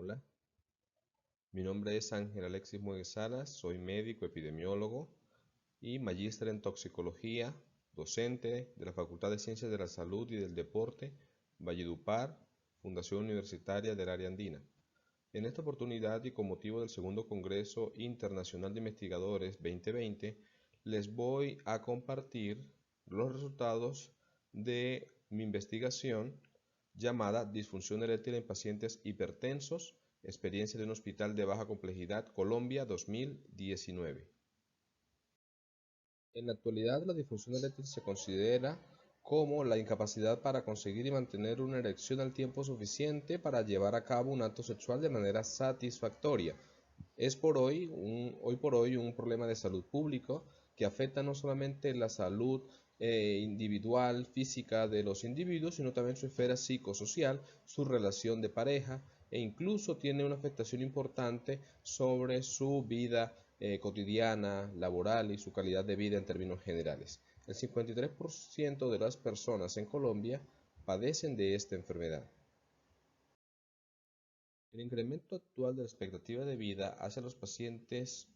Hola, mi nombre es Ángel Alexis Muegues Salas, soy médico epidemiólogo y magíster en toxicología, docente de la Facultad de Ciencias de la Salud y del Deporte, Valledupar, Fundación Universitaria del Área Andina. En esta oportunidad y con motivo del segundo Congreso Internacional de Investigadores 2020, les voy a compartir los resultados de mi investigación llamada Disfunción eréctil en pacientes hipertensos, experiencia de un hospital de baja complejidad, Colombia 2019. En la actualidad, la disfunción eréctil se considera como la incapacidad para conseguir y mantener una erección al tiempo suficiente para llevar a cabo un acto sexual de manera satisfactoria. Es hoy por hoy un problema de salud público que afecta no solamente la salud individual, física de los individuos, sino también su esfera psicosocial, su relación de pareja e incluso tiene una afectación importante sobre su vida cotidiana, laboral y su calidad de vida en términos generales. El 53% de las personas en Colombia padecen de esta enfermedad. El incremento actual de la expectativa de vida hace a los pacientes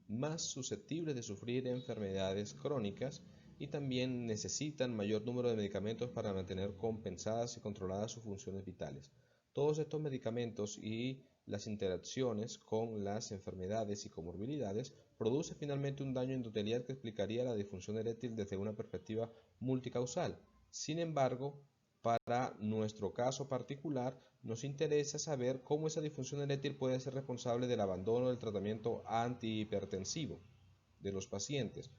más susceptibles de sufrir enfermedades crónicas y también necesitan mayor número de medicamentos para mantener compensadas y controladas sus funciones vitales. Todos estos medicamentos y las interacciones con las enfermedades y comorbilidades producen finalmente un daño endotelial que explicaría la disfunción eréctil desde una perspectiva multicausal. Sin embargo, para nuestro caso particular, nos interesa saber cómo esa disfunción eréctil puede ser responsable del abandono del tratamiento antihipertensivo de los pacientes.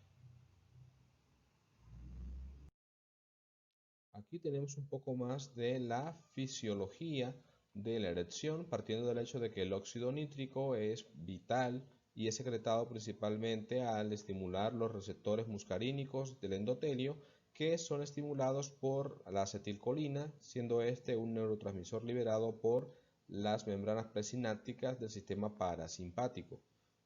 Aquí tenemos un poco más de la fisiología de la erección, partiendo del hecho de que el óxido nítrico es vital y es secretado principalmente al estimular los receptores muscarínicos del endotelio, que son estimulados por la acetilcolina, siendo este un neurotransmisor liberado por las membranas presinápticas del sistema parasimpático,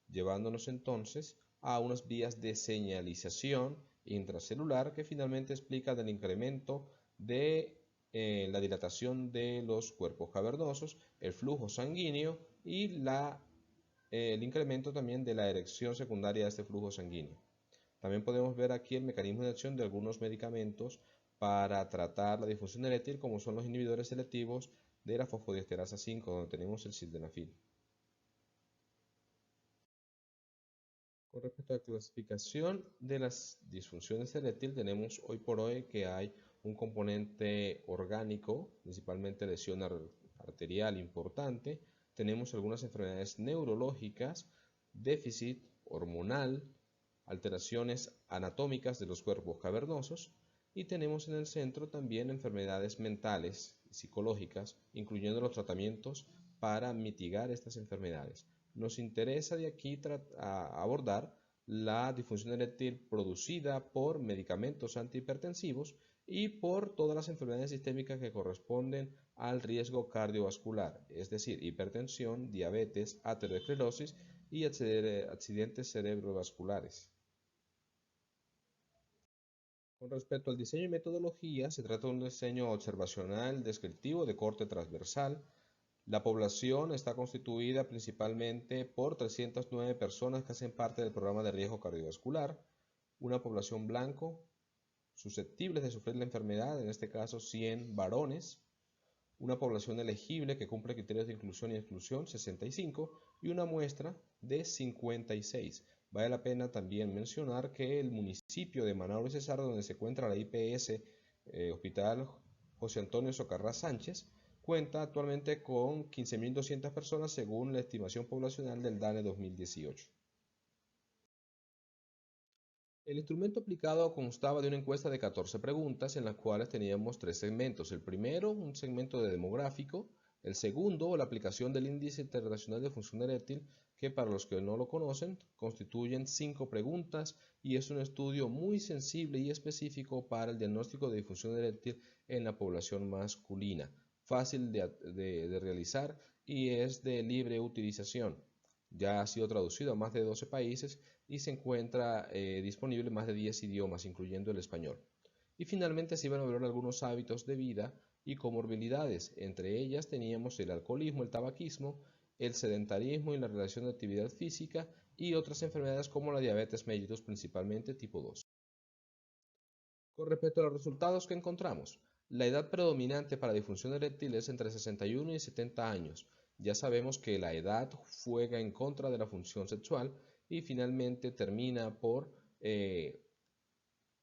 llevándonos entonces a unas vías de señalización intracelular que finalmente explican el incremento de la dilatación de los cuerpos cavernosos, el flujo sanguíneo y el incremento también de la erección secundaria de este flujo sanguíneo. También podemos ver aquí el mecanismo de acción de algunos medicamentos para tratar la disfunción eréctil, como son los inhibidores selectivos de la fosfodiesterasa 5, donde tenemos el sildenafil. Con respecto a la clasificación de las disfunciones eréctil, tenemos hoy por hoy que hay un componente orgánico, principalmente lesión arterial importante. Tenemos algunas enfermedades neurológicas, déficit hormonal, alteraciones anatómicas de los cuerpos cavernosos y tenemos en el centro también enfermedades mentales y psicológicas, incluyendo los tratamientos para mitigar estas enfermedades. Nos interesa de aquí abordar la disfunción eréctil producida por medicamentos antihipertensivos y por todas las enfermedades sistémicas que corresponden al riesgo cardiovascular, es decir, hipertensión, diabetes, aterosclerosis y accidentes cerebrovasculares. Con respecto al diseño y metodología, se trata de un diseño observacional descriptivo de corte transversal. La población está constituida principalmente por 309 personas que hacen parte del programa de riesgo cardiovascular, una población blanco susceptibles de sufrir la enfermedad, en este caso 100 varones, una población elegible que cumple criterios de inclusión y exclusión 65 y una muestra de 56. Vale la pena también mencionar que el municipio de Manabro y Cesar, donde se encuentra la IPS Hospital José Antonio Socarrás Sánchez, cuenta actualmente con 15.200 personas según la estimación poblacional del DANE 2018. El instrumento aplicado constaba de una encuesta de 14 preguntas en las cuales teníamos tres segmentos. El primero, un segmento de demográfico. El segundo, la aplicación del Índice Internacional de Función Eréctil, que para los que no lo conocen, constituyen 5 preguntas y es un estudio muy sensible y específico para el diagnóstico de disfunción eréctil en la población masculina. Fácil de realizar y es de libre utilización. Ya ha sido traducido a más de 12 países y se encuentra disponible en más de 10 idiomas, incluyendo el español. Y finalmente se iban a ver algunos hábitos de vida y comorbilidades. Entre ellas teníamos el alcoholismo, el tabaquismo, el sedentarismo y la relación de actividad física y otras enfermedades como la diabetes mellitus, principalmente tipo 2. Con respecto a los resultados que encontramos, la edad predominante para disfunción eréctil es entre 61 y 70 años. Ya sabemos que la edad juega en contra de la función sexual y finalmente termina por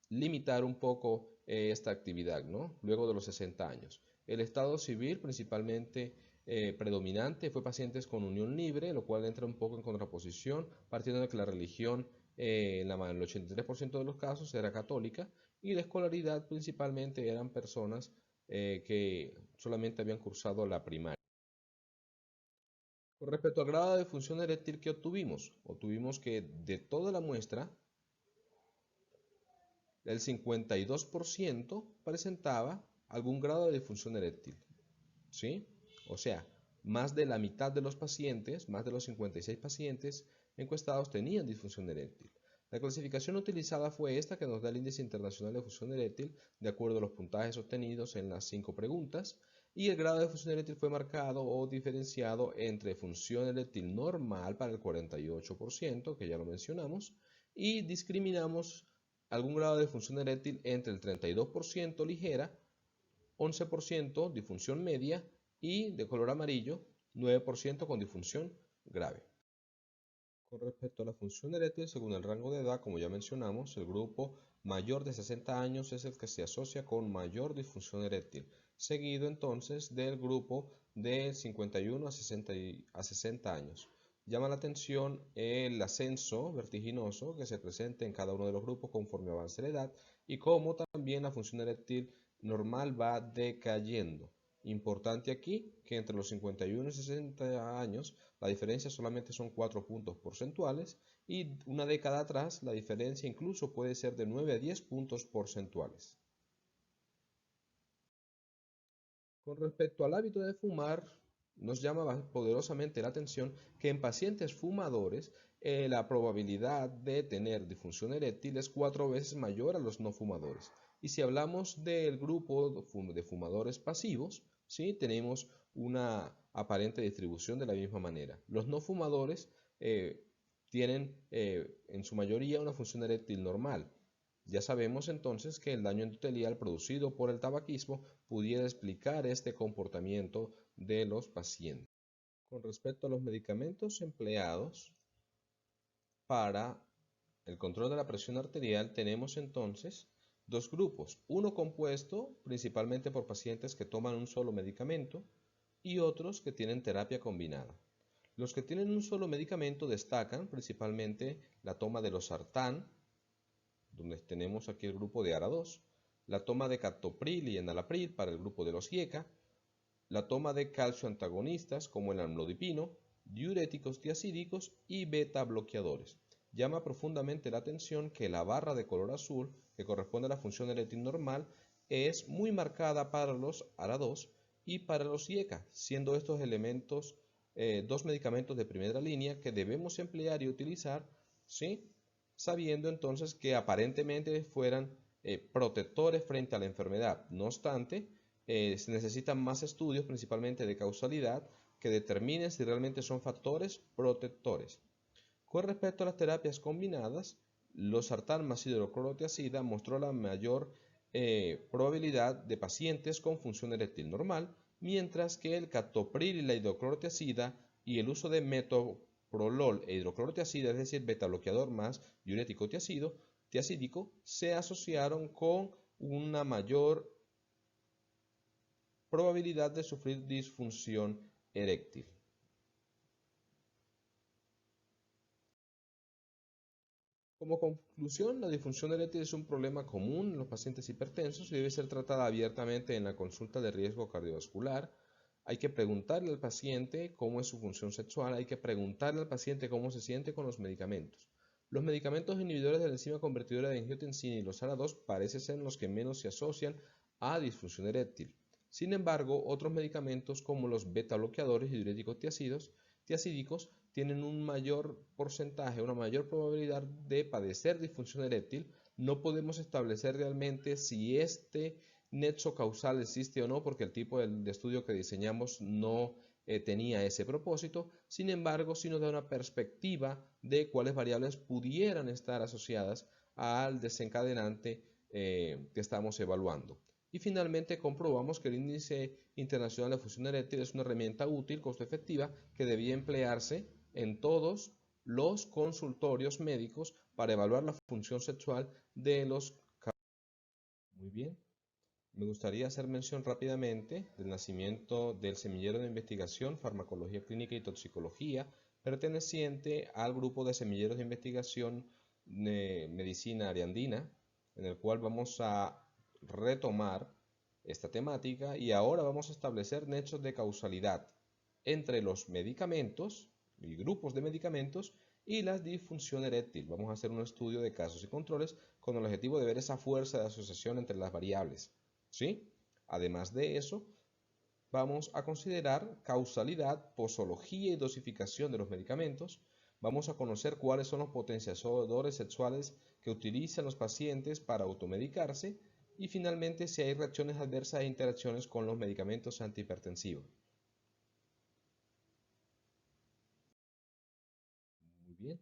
limitar un poco esta actividad, ¿no? Luego de los 60 años. El estado civil principalmente predominante fue pacientes con unión libre, lo cual entra un poco en contraposición, partiendo de que la religión en el 83% de los casos era católica y la escolaridad principalmente eran personas que solamente habían cursado la primaria. Con respecto al grado de función eréctil que obtuvimos que de toda la muestra, el 52% presentaba algún grado de disfunción eréctil, ¿sí? O sea, más de la mitad de los pacientes, más de los 56 pacientes encuestados tenían disfunción eréctil. La clasificación utilizada fue esta que nos da el Índice Internacional de Función Eréctil de acuerdo a los puntajes obtenidos en las 5 preguntas y el grado de función eréctil fue marcado o diferenciado entre función eréctil normal para el 48%, que ya lo mencionamos, y discriminamos algún grado de disfunción eréctil entre el 32% ligera, 11% disfunción media y de color amarillo, 9% con disfunción grave. Con respecto a la función eréctil, según el rango de edad, como ya mencionamos, el grupo mayor de 60 años es el que se asocia con mayor disfunción eréctil, seguido entonces del grupo de 51 a 60 años. Llama la atención el ascenso vertiginoso que se presenta en cada uno de los grupos conforme avance la edad y cómo también la función eréctil normal va decayendo. Importante aquí que entre los 51 y 60 años la diferencia solamente son 4 puntos porcentuales y una década atrás la diferencia incluso puede ser de 9 a 10 puntos porcentuales. Con respecto al hábito de fumar, nos llama poderosamente la atención que en pacientes fumadores la probabilidad de tener disfunción eréctil es 4 veces mayor a los no fumadores. Y si hablamos del grupo de fumadores pasivos, ¿sí? Tenemos una aparente distribución de la misma manera. Los no fumadores tienen en su mayoría una función eréctil normal. Ya sabemos entonces que el daño endotelial producido por el tabaquismo pudiera explicar este comportamiento de los pacientes. Con respecto a los medicamentos empleados para el control de la presión arterial, tenemos entonces dos grupos, uno compuesto principalmente por pacientes que toman un solo medicamento y otros que tienen terapia combinada. Los que tienen un solo medicamento destacan principalmente la toma de losartán, donde tenemos aquí el grupo de ARA2, la toma de captopril y enalapril para el grupo de los IECA, la toma de calcio antagonistas como el amlodipino, diuréticos tiacídicos y beta bloqueadores. Llama profundamente la atención que la barra de color azul, que corresponde a la función eréctil normal, es muy marcada para los ARA2 y para los IECA, siendo estos elementos dos medicamentos de primera línea que debemos emplear y utilizar, ¿sí? Sabiendo entonces que aparentemente fueran protectores frente a la enfermedad. No obstante, se necesitan más estudios, principalmente de causalidad, que determinen si realmente son factores protectores. Con respecto a las terapias combinadas, losartán más hidroclorotiazida mostró la mayor probabilidad de pacientes con función eréctil normal, mientras que el captopril y la hidroclorotiazida y el uso de metoprolol e hidroclorotiazida, es decir, beta bloqueador más diurético tiacídico, se asociaron con una mayor probabilidad de sufrir disfunción eréctil. Como conclusión, la disfunción eréctil es un problema común en los pacientes hipertensos y debe ser tratada abiertamente en la consulta de riesgo cardiovascular. Hay que preguntarle al paciente cómo es su función sexual, hay que preguntarle al paciente cómo se siente con los medicamentos. Los medicamentos inhibidores de la enzima convertidora de angiotensina y los ARA2 parecen ser los que menos se asocian a disfunción eréctil. Sin embargo, otros medicamentos como los beta bloqueadores y diuréticos tiacídicos tienen un mayor porcentaje, una mayor probabilidad de padecer disfunción eréctil. No podemos establecer realmente si este nexo causal existe o no, porque el tipo de estudio que diseñamos no tenía ese propósito. Sin embargo, sí nos da una perspectiva de cuáles variables pudieran estar asociadas al desencadenante que estamos evaluando. Y finalmente comprobamos que el índice internacional de fusión eréctil es una herramienta útil, costo efectiva, que debía emplearse en todos los consultorios médicos para evaluar la función sexual de los caballos. Muy bien. Me gustaría hacer mención rápidamente del nacimiento del semillero de investigación, farmacología clínica y toxicología, perteneciente al grupo de semilleros de investigación de medicina ariandina, en el cual vamos a retomar esta temática y ahora vamos a establecer nexos de causalidad entre los medicamentos y grupos de medicamentos y la disfunción eréctil. Vamos a hacer un estudio de casos y controles con el objetivo de ver esa fuerza de asociación entre las variables. ¿Sí? Además de eso, vamos a considerar causalidad, posología y dosificación de los medicamentos. Vamos a conocer cuáles son los potenciadores sexuales que utilizan los pacientes para automedicarse y finalmente si hay reacciones adversas e interacciones con los medicamentos antihipertensivos. Muy bien,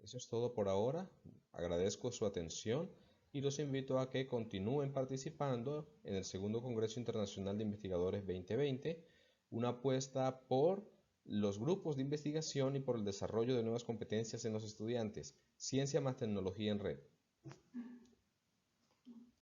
eso es todo por ahora. Agradezco su atención y los invito a que continúen participando en el segundo Congreso Internacional de Investigadores 2020, una apuesta por los grupos de investigación y por el desarrollo de nuevas competencias en los estudiantes, ciencia más tecnología en red.